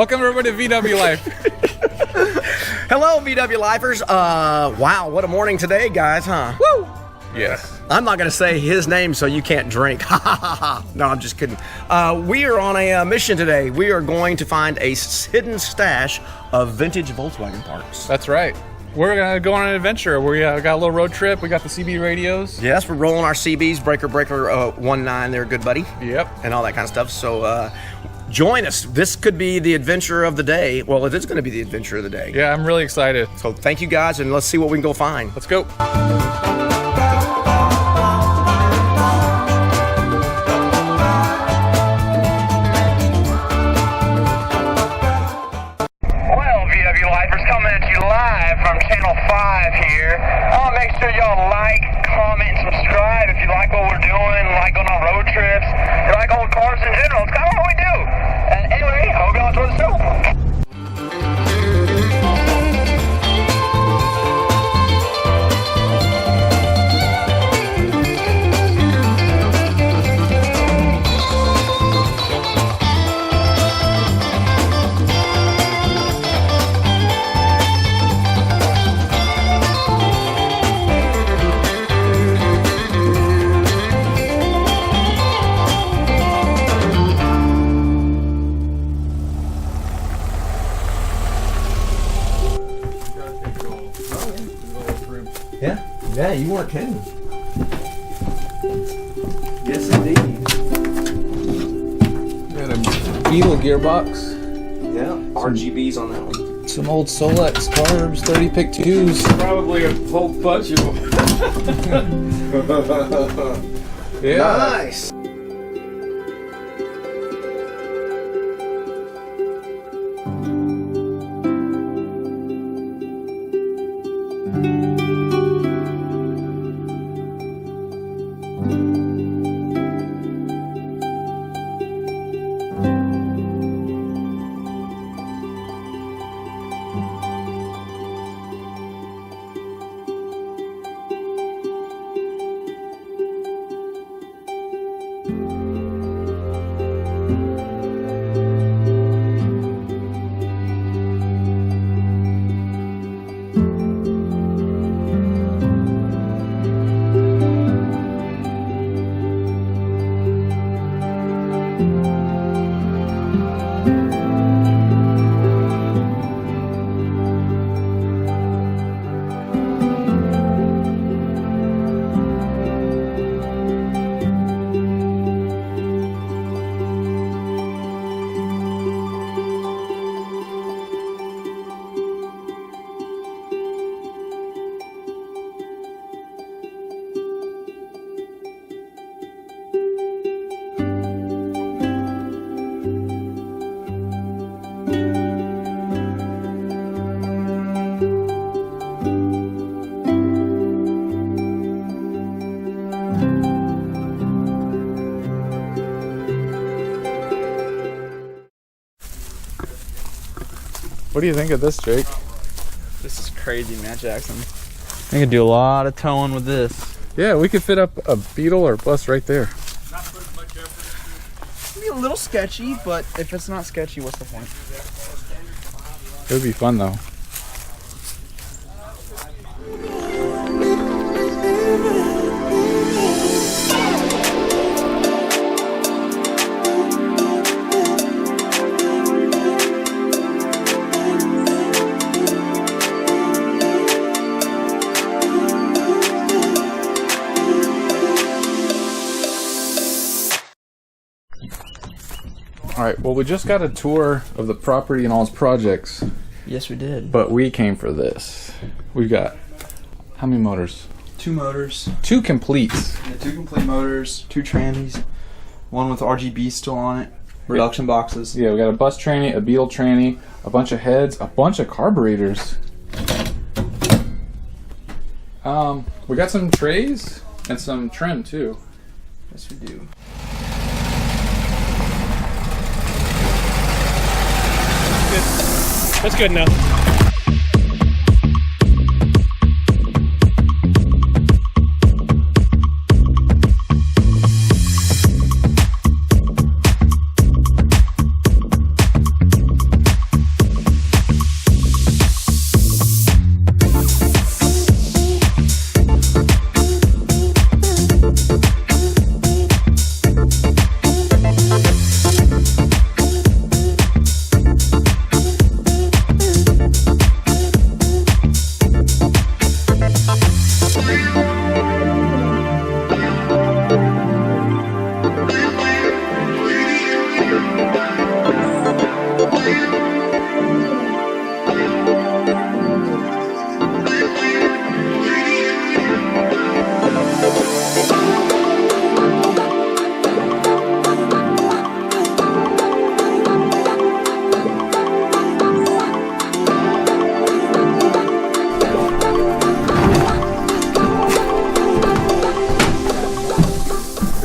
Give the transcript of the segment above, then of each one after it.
Welcome everybody to VW Life. Hello, VW Lifers. Wow, what a morning today, guys, huh? Woo! Yes. I'm not going to say his name so you can't drink. No, I'm just kidding. We are on a mission today. We are going to find a hidden stash of vintage Volkswagen parts. That's right. We're going to go on an adventure. We got a little road trip. We got the CB radios. Yes, we're rolling our CBs, breaker 19 there, good buddy. Yep. And all that kind of stuff. So join us. This could be the adventure of the day. Well, it is going to be the adventure of the day. Yeah, I'm really excited. So thank you guys, and let's see what we can go find. Let's go. Coming at you live from Channel 5 here. Make sure y'all like, comment, and subscribe if you like what we're doing, like going on road trips, you like old cars in general. It's kind of what we do. And anyway, I hope y'all enjoy the show. Yeah, you weren't kidding. Yes, indeed. Got a Beetle gearbox. Yeah, RGBs on that one. Some old Solex carbs, 30 pick 2s. Probably a whole bunch of them. Yeah. Nice. What do you think of this, Jake? This is crazy, Matt Jackson. I can do a lot of towing with this. Yeah, we could fit up a Beetle or a bus right there. It'd be a little sketchy, but if it's not sketchy, what's the point? It would be fun though. Alright, well we just got a tour of the property and all its projects, Yes, we did. but we came for this. We've got, how many motors? 2 motors, 2 completes. 2 complete motors, 2 trannies, one with RGB still on it, reduction boxes. Yeah, we got a bus tranny, a Beetle tranny, a bunch of heads, a bunch of carburetors. We got some trays and some trim too. Yes, we do. That's good enough.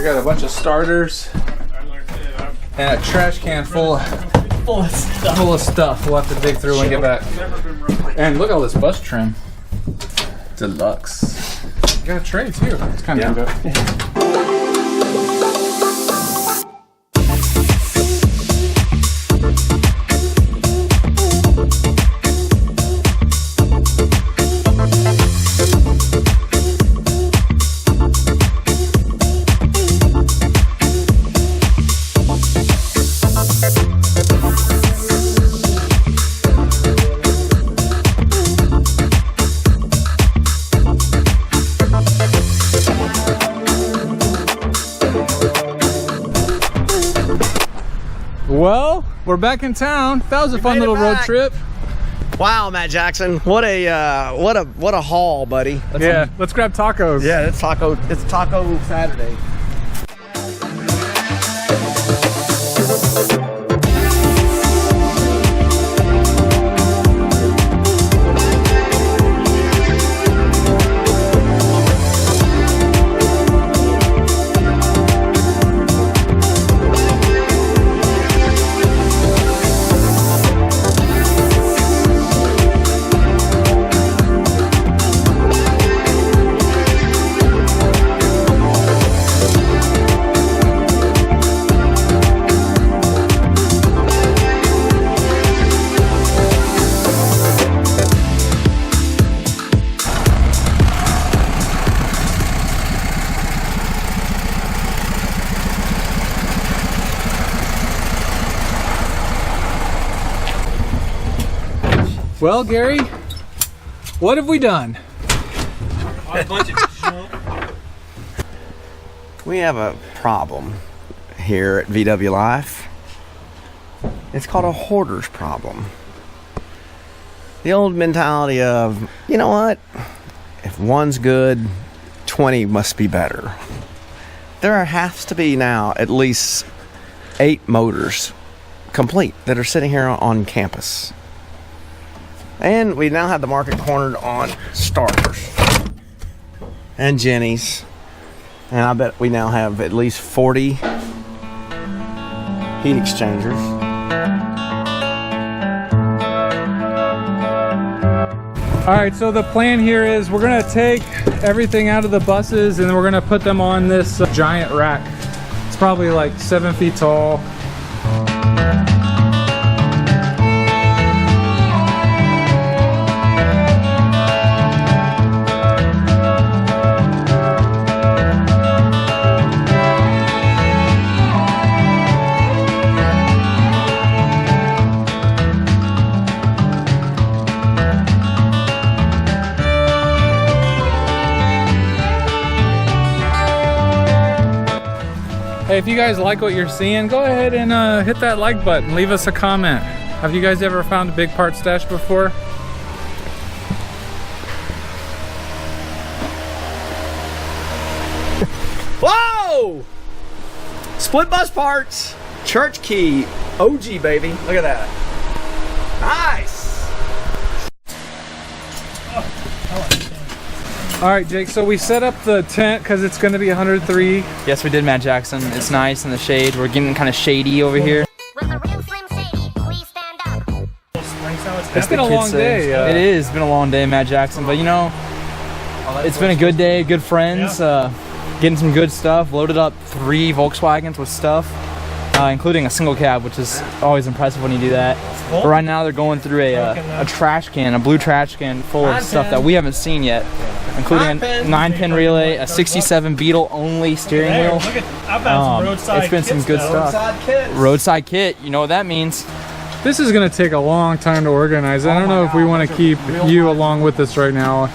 got a bunch of starters and a trash can full of stuff. We'll have to dig through when we get back. And look at all this bus trim. Deluxe. You got a tray too. It's kind of good. Well, we're back in town. That was a fun little road trip. Wow, Matt Jackson, what a haul, buddy. Let's grab tacos. Yeah, it's Taco Saturday. Well, Gary, what have we done? We have a problem here at VW Life. It's called a hoarder's problem. The old mentality of, you know what? If one's good, 20 must be better. There has to be now at least 8 motors complete that are sitting here on campus. And we now have the market cornered on starters and Jennies. And I bet we now have at least 40 heat exchangers. All right, so the plan here is we're gonna take everything out of the buses and then we're gonna put them on this giant rack. It's probably like 7 feet tall. Hey, if you guys like what you're seeing, go ahead and hit that like button, leave us a comment. Have you guys ever found a big part stash before? Whoa! Split bus parts, church key, OG baby. Look at that. Nice. All right, Jake, so we set up the tent because it's going to be 103. Yes, we did, Matt Jackson. It's nice in the shade. We're getting kind of shady over here. Will the real Slim Shady please stand up? It's been a long day. It is. It's been a long day, Matt Jackson. But, you know, it's been a good day, good friends, getting some good stuff. Loaded up 3 Volkswagens with stuff, including a single cab, which is always impressive when you do that. But right now they're going through a trash can, a blue trash can full of stuff that we haven't seen yet, including a 9-pin relay, a 67 Beetle only steering wheel. It's been some good stuff. Roadside kit, you know what that means. This is going to take a long time to organize. I don't know if we want to keep you along with us right now.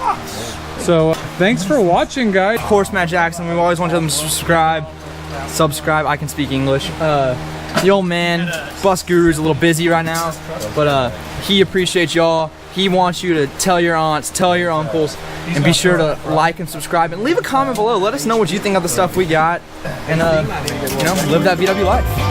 So thanks for watching, guys. Of course, Matt Jackson, we always want them to subscribe. I can speak English. The old man, Bus Guru's a little busy right now, but he appreciates y'all. He wants you to tell your aunts, tell your uncles, and be sure to like and subscribe and leave a comment below. Let us know what you think of the stuff we got, and you know, live that VW life.